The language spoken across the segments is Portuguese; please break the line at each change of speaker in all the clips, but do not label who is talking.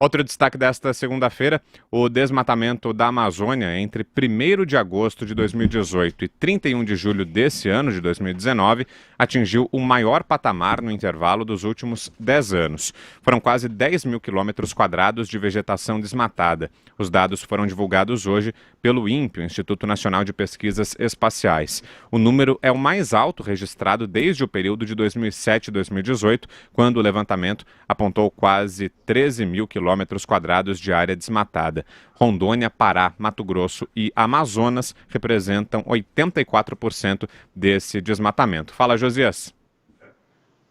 Outro destaque desta segunda-feira, o desmatamento da Amazônia entre 1º de agosto de 2018 e 31 de julho desse ano, de 2019, atingiu o maior patamar no intervalo dos últimos 10 anos. Foram quase 10 mil quilômetros quadrados de vegetação desmatada. Os dados foram divulgados hoje pelo INPE, o Instituto Nacional de Pesquisas Espaciais. O número é o mais alto registrado desde o período de 2007 e 2018, quando o levantamento apontou quase 13 mil quilômetros quadrados de área desmatada. Rondônia, Pará, Mato Grosso e Amazonas representam 84% desse desmatamento. Fala, Josias.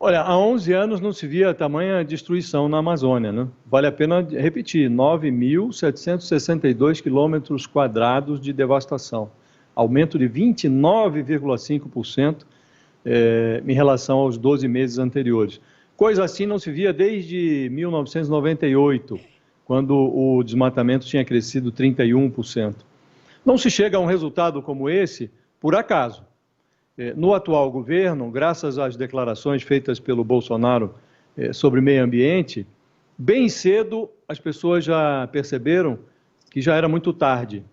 Olha, há 11 anos não se via tamanha destruição na Amazônia, né? Vale a pena repetir, 9.762 quilômetros quadrados de devastação. Aumento de 29,5% em relação aos 12 meses anteriores. Coisa assim não se via desde 1998, quando o desmatamento tinha crescido 31%. Não se chega a um resultado como esse por acaso. No atual governo, graças às declarações feitas pelo Bolsonaro sobre meio ambiente, bem cedo as pessoas já perceberam que já era muito tarde.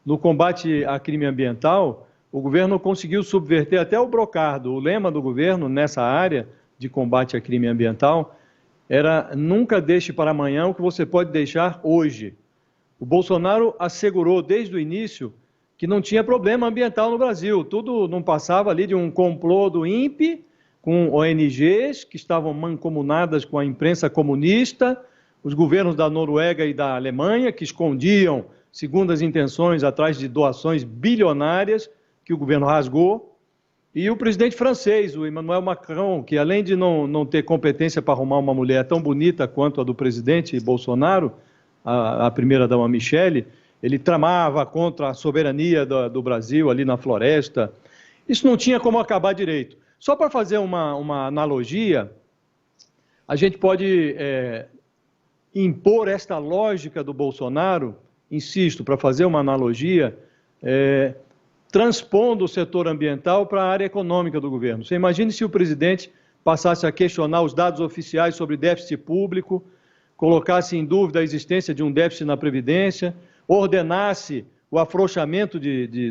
No combate a crime ambiental, o governo conseguiu subverter até o brocardo. O lema do governo nessa área de combate a crime ambiental era: nunca deixe para amanhã o que você pode deixar hoje. O Bolsonaro assegurou desde o início que não tinha problema ambiental no Brasil. Tudo não passava ali de um complô do INPE com ONGs que estavam mancomunadas com a imprensa comunista, os governos da Noruega e da Alemanha que escondiam segundas intenções atrás de doações bilionárias que o governo rasgou. E o presidente francês, o Emmanuel Macron, que além de não ter competência para arrumar uma mulher tão bonita quanto a do presidente Bolsonaro, a primeira-dama Michele, ele tramava contra a soberania do Brasil ali na floresta. Isso não tinha como acabar direito. Só para fazer uma analogia, a gente pode impor esta lógica do Bolsonaro, insisto, para fazer uma analogia, transpondo o setor ambiental para a área econômica do governo. Você imagine se o presidente passasse a questionar os dados oficiais sobre déficit público, colocasse em dúvida a existência de um déficit na Previdência, ordenasse o afrouxamento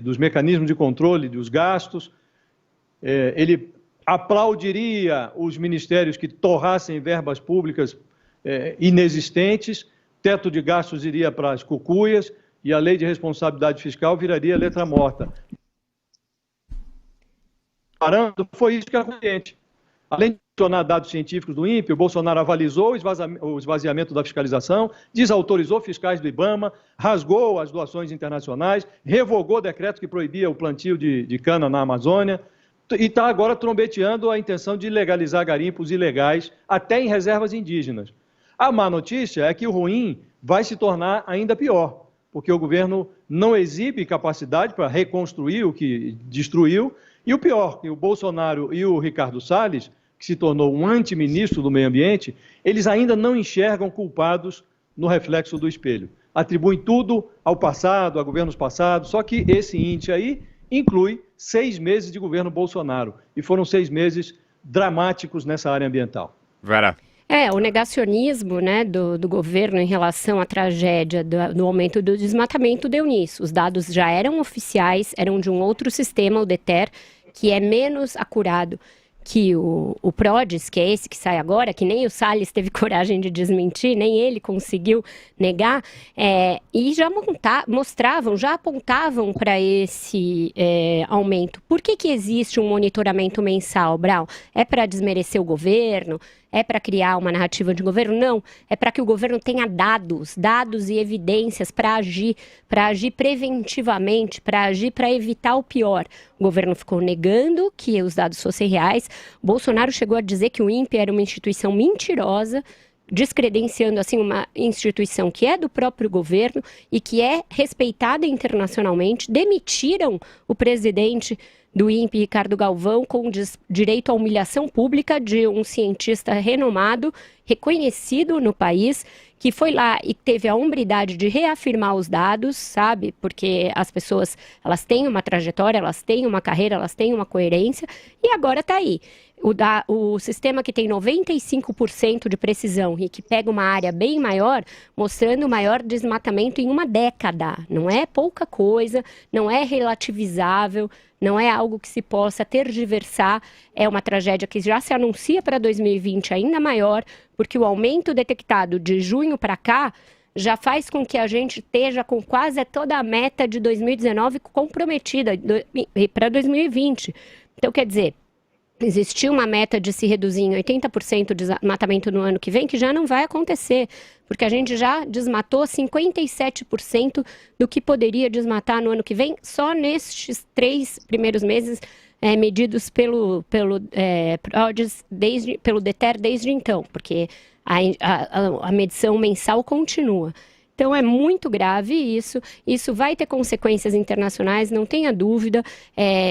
dos mecanismos de controle dos gastos, ele aplaudiria os ministérios que torrassem verbas públicas inexistentes, teto de gastos iria para as cucuias, e a lei de responsabilidade fiscal viraria letra morta. Foi isso que aconteceu. Além de questionar dados científicos do INPE, o Bolsonaro avalizou o esvaziamento da fiscalização, desautorizou fiscais do IBAMA, rasgou as doações internacionais, revogou decreto que proibia o plantio de cana na Amazônia e está agora trombeteando a intenção de legalizar garimpos ilegais até em reservas indígenas. A má notícia é que o ruim vai se tornar ainda pior, porque o governo não exibe capacidade para reconstruir o que destruiu, e o pior, que o Bolsonaro e o Ricardo Salles, que se tornou um antiministro do meio ambiente, eles ainda não enxergam culpados no reflexo do espelho. Atribuem tudo ao passado, a governos passados, só que esse índice aí inclui 6 meses de governo Bolsonaro, e foram 6 meses dramáticos nessa área ambiental.
Vera.
O negacionismo, né, do governo em relação à tragédia do aumento do desmatamento deu nisso. Os dados já eram oficiais, eram de um outro sistema, o DETER, que é menos acurado que o PRODES, que é esse que sai agora, que nem o Salles teve coragem de desmentir, nem ele conseguiu negar, e já mostravam, já apontavam para esse aumento. Por que existe um monitoramento mensal, Brau? É para desmerecer o governo? É para criar uma narrativa de governo? Não, é para que o governo tenha dados e evidências para agir preventivamente, para agir para evitar o pior. O governo ficou negando que os dados fossem reais. Bolsonaro chegou a dizer que o INPE era uma instituição mentirosa, descredenciando assim uma instituição que é do próprio governo e que é respeitada internacionalmente. Demitiram o presidente do INPE, Ricardo Galvão, com direito à humilhação pública de um cientista renomado, reconhecido no país, que foi lá e teve a hombridade de reafirmar os dados, sabe? Porque as pessoas, elas têm uma trajetória, elas têm uma carreira, elas têm uma coerência, e agora está aí. o sistema que tem 95% de precisão e que pega uma área bem maior, mostrando o maior desmatamento em uma década. Não é pouca coisa, não é relativizável, não é algo que se possa tergiversar. É uma tragédia que já se anuncia para 2020 ainda maior, porque o aumento detectado de junho para cá já faz com que a gente esteja com quase toda a meta de 2019 comprometida para 2020. Então, quer dizer, existia uma meta de se reduzir em 80% o desmatamento no ano que vem, que já não vai acontecer, porque a gente já desmatou 57% do que poderia desmatar no ano que vem, só nestes 3 primeiros meses medidos pelo DETER desde então, porque a medição mensal continua. Então é muito grave isso vai ter consequências internacionais, não tenha dúvida.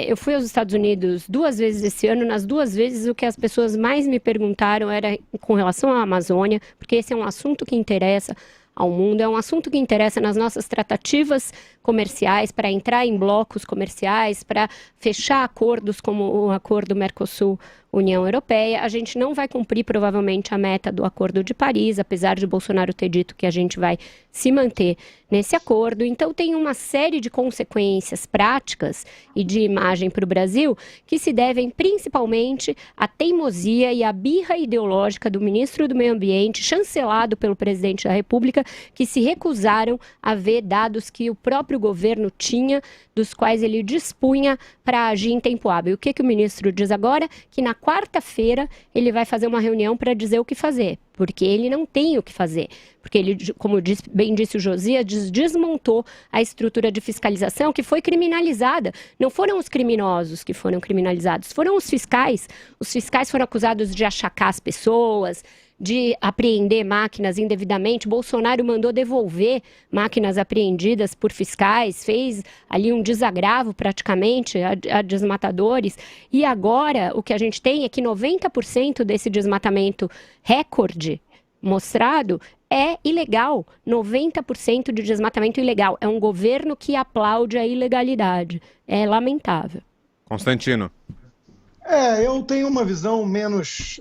Eu fui aos Estados Unidos 2 vezes esse ano, nas 2 vezes o que as pessoas mais me perguntaram era com relação à Amazônia, porque esse é um assunto que interessa ao mundo, é um assunto que interessa nas nossas tratativas comerciais, para entrar em blocos comerciais, para fechar acordos como o acordo Mercosul-União Europeia. A gente não vai cumprir provavelmente a meta do Acordo de Paris, apesar de Bolsonaro ter dito que a gente vai se manter nesse acordo. Então tem uma série de consequências práticas e de imagem para o Brasil que se devem principalmente à teimosia e à birra ideológica do ministro do Meio Ambiente, chancelado pelo presidente da República, que se recusaram a ver dados que o próprio governo tinha, dos quais ele dispunha para agir em tempo hábil. O que o ministro diz agora? Que na quarta-feira ele vai fazer uma reunião para dizer o que fazer, porque ele não tem o que fazer. Porque ele, como bem disse o Josias, desmontou a estrutura de fiscalização que foi criminalizada. Não foram os criminosos que foram criminalizados, foram os fiscais. Os fiscais foram acusados de achacar as pessoas, de apreender máquinas indevidamente. Bolsonaro mandou devolver máquinas apreendidas por fiscais, fez ali um desagravo praticamente a desmatadores. E agora o que a gente tem é que 90% desse desmatamento recorde mostrado é ilegal. 90% de desmatamento ilegal. É um governo que aplaude a ilegalidade. É lamentável.
Constantino.
Eu tenho uma visão menos,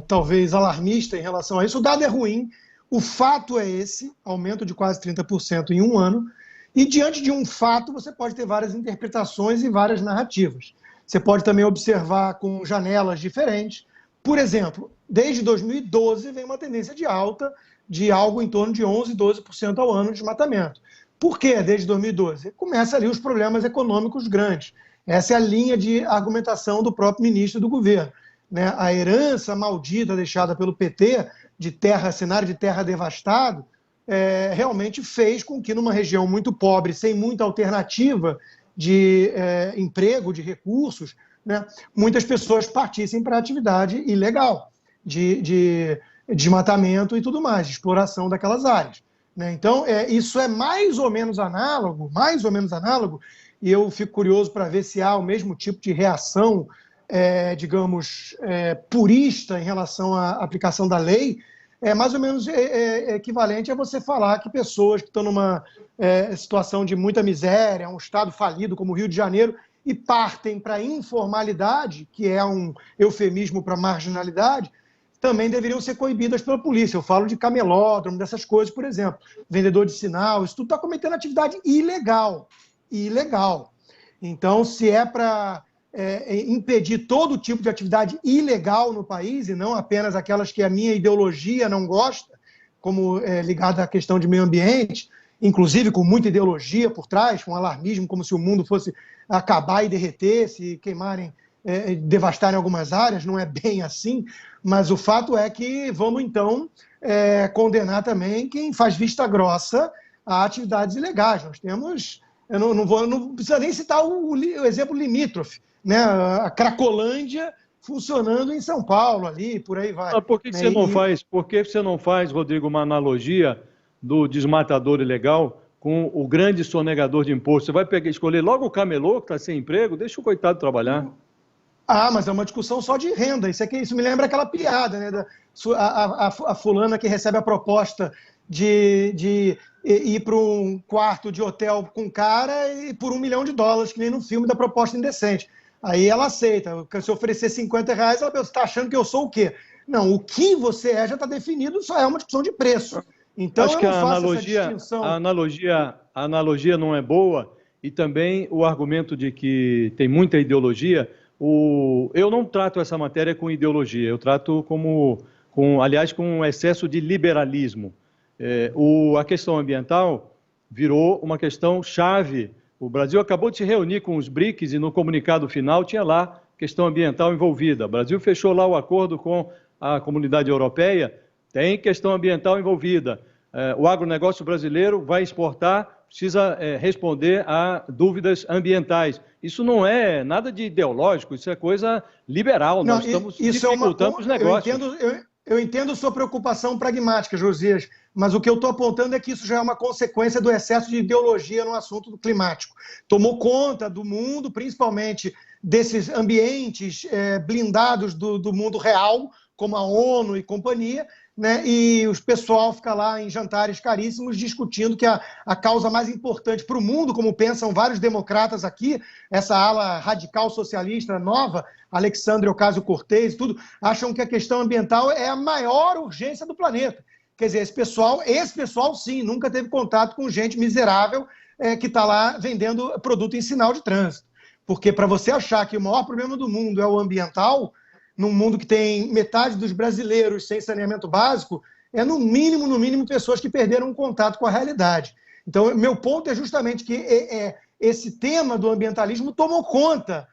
talvez, alarmista em relação a isso. O dado é ruim, o fato é esse, aumento de quase 30% em um ano, e diante de um fato você pode ter várias interpretações e várias narrativas. Você pode também observar com janelas diferentes. Por exemplo, desde 2012 vem uma tendência de alta de algo em torno de 11, 12% ao ano de desmatamento. Por quê desde 2012? Começa ali os problemas econômicos grandes. Essa é a linha de argumentação do próprio ministro do governo, né? A herança maldita deixada pelo PT de cenário de terra devastado, realmente fez com que numa região muito pobre, sem muita alternativa de emprego, de recursos, né, muitas pessoas partissem para a atividade ilegal de desmatamento e tudo mais, de exploração daquelas áreas, né? Então, isso é mais ou menos análogo, e eu fico curioso para ver se há o mesmo tipo de reação, digamos, purista em relação à aplicação da lei. É mais ou menos equivalente a você falar que pessoas que estão numa situação de muita miséria, um estado falido como o Rio de Janeiro, e partem para a informalidade, que é um eufemismo para marginalidade, também deveriam ser coibidas pela polícia. Eu falo de camelódromo, dessas coisas, por exemplo. Vendedor de sinal, isso tudo está cometendo atividade ilegal. Então, se é para impedir todo tipo de atividade ilegal no país, e não apenas aquelas que a minha ideologia não gosta, como ligada à questão de meio ambiente, inclusive com muita ideologia por trás, com alarmismo, como se o mundo fosse acabar e derreter, se queimarem, devastarem algumas áreas, não é bem assim, mas o fato é que vamos, então, condenar também quem faz vista grossa a atividades ilegais. Nós temos... Eu não precisa nem citar o exemplo limítrofe, né? A Cracolândia funcionando em São Paulo, ali, por aí vai.
Por que você não faz, Rodrigo, uma analogia do desmatador ilegal com o grande sonegador de imposto? Você vai escolher logo o camelô que está sem emprego, deixa o coitado trabalhar.
Mas é uma discussão só de renda. Isso me lembra aquela piada, né? A fulana que recebe a proposta de ir para um quarto de hotel com cara e por $1 milhão, que nem no filme da Proposta Indecente. Aí ela aceita. Se eu oferecer R$50, ela pensa, você está achando que eu sou o quê? Não, o que você é já está definido, só é uma discussão de preço. Então,
acho que
eu não faço essa distinção.
A analogia não é boa, e também o argumento de que tem muita ideologia. Eu não trato essa matéria com ideologia, eu trato aliás, com um excesso de liberalismo. A questão ambiental virou uma questão chave. O Brasil acabou de se reunir com os BRICS e no comunicado final tinha lá questão ambiental envolvida. O Brasil fechou lá o acordo com a comunidade europeia, tem questão ambiental envolvida. O agronegócio brasileiro vai exportar, precisa responder a dúvidas ambientais. Isso não é nada de ideológico, isso é coisa liberal.
Não,
nós estamos dificultando os negócios.
Eu entendo sua preocupação pragmática, Josias, mas o que eu estou apontando é que isso já é uma consequência do excesso de ideologia no assunto climático. Tomou conta do mundo, principalmente desses ambientes blindados do mundo real, como a ONU e companhia, né? E o pessoal fica lá em jantares caríssimos discutindo que a causa mais importante para o mundo, como pensam vários democratas aqui, essa ala radical socialista nova, Alexandre Ocasio-Cortez, tudo, acham que a questão ambiental é a maior urgência do planeta. Quer dizer, esse pessoal sim, nunca teve contato com gente miserável que está lá vendendo produto em sinal de trânsito. Porque para você achar que o maior problema do mundo é o ambiental, num mundo que tem metade dos brasileiros sem saneamento básico, é no mínimo pessoas que perderam o contato com a realidade. Então, meu ponto é justamente que esse tema do ambientalismo tomou conta,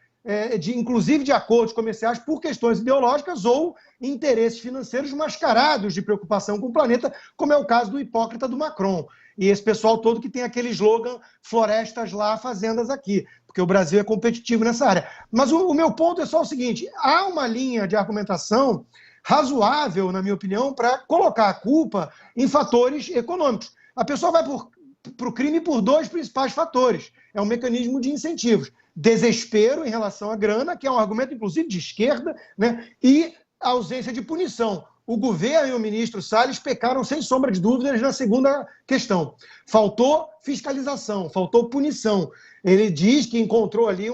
inclusive de acordos comerciais, por questões ideológicas ou interesses financeiros mascarados de preocupação com o planeta, como é o caso do hipócrita do Macron. E esse pessoal todo que tem aquele slogan florestas lá, fazendas aqui, porque o Brasil é competitivo nessa área. Mas o meu ponto é só o seguinte, há uma linha de argumentação razoável, na minha opinião, para colocar a culpa em fatores econômicos. A pessoa vai para o crime por dois principais fatores. É um mecanismo de incentivos. Desespero em relação à grana, que é um argumento, inclusive, de esquerda, né? E a ausência de punição. O governo e o ministro Salles pecaram, sem sombra de dúvidas, na segunda questão. Faltou fiscalização, faltou punição. Ele diz que encontrou ali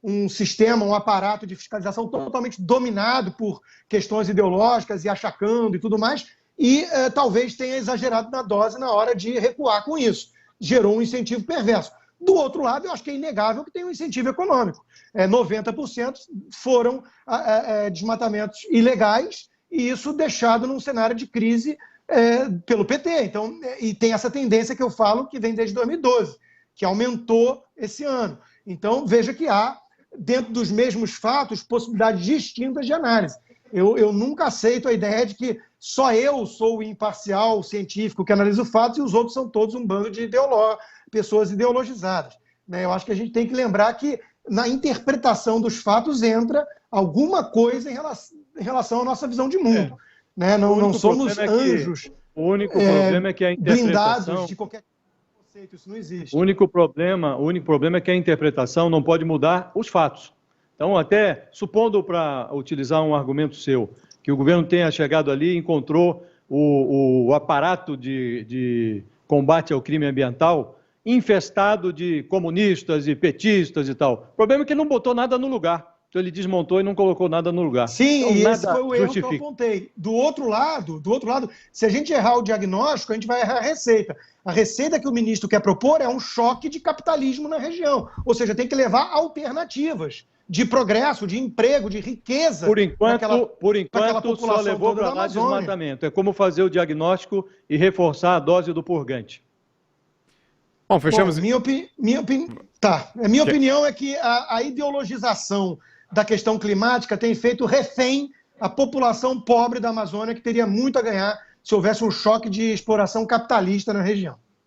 um sistema, um aparato de fiscalização totalmente dominado por questões ideológicas e achacando e tudo mais, e talvez tenha exagerado na dose na hora de recuar com isso. Gerou um incentivo perverso. Do outro lado, eu acho que é inegável que tem um incentivo econômico. 90% foram desmatamentos ilegais, e isso deixado num cenário de crise pelo PT. Então, e tem essa tendência que eu falo que vem desde 2012, que aumentou esse ano. Então, veja que há, dentro dos mesmos fatos, possibilidades distintas de análise. Eu nunca aceito a ideia de que só eu sou o imparcial científico que analisa os fatos e os outros são todos um bando de pessoas ideologizadas. Eu acho que a gente tem que lembrar que na interpretação dos fatos entra alguma coisa em relação à nossa visão de mundo. Não somos anjos
o único problema é que a interpretação...
blindados de qualquer conceito, isso não existe.
O único problema é que a interpretação não pode mudar os fatos. Então, até supondo, para utilizar um argumento seu, que o governo tenha chegado ali e encontrou o aparato de combate ao crime ambiental infestado de comunistas e petistas e tal. O problema é que ele não botou nada no lugar. Então ele desmontou e não colocou nada no lugar.
Sim,
então,
e esse foi o erro que eu apontei. Do outro lado, se a gente errar o diagnóstico, a gente vai errar a receita. A receita que o ministro quer propor é um choque de capitalismo na região. Ou seja, tem que levar alternativas de progresso, de emprego, de riqueza.
Por enquanto só levou para lá desmatamento. É como fazer o diagnóstico e reforçar a dose do purgante.
Bom, fechamos...
Minha opinião é que a ideologização da questão climática tem feito refém a população pobre da Amazônia, que teria muito a ganhar se houvesse um choque de exploração capitalista na região.